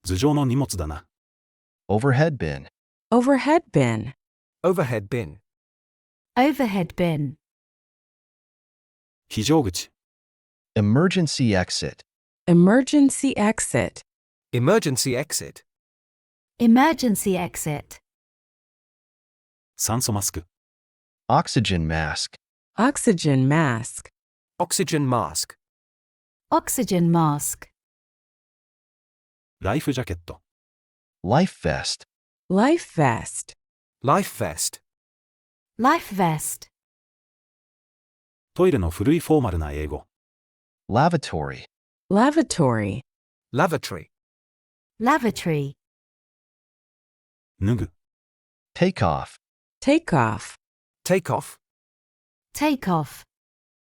頭上の荷物だな。overhead bin, overhead bin, overhead bin, overhead bin, 非常口。emergency exit, emergency exit, emergency exit, emergency exit, 酸素マスク。oxygen mask, oxygen mask, oxygen mask, oxygen mask, ライフジャケット。life vest, life vest, life vest, life vest, トイレの古いフォーマルな英語。lavatory, lavatory, lavatory, lavatory, 脱ぐ。 take off, take off, take off, take off,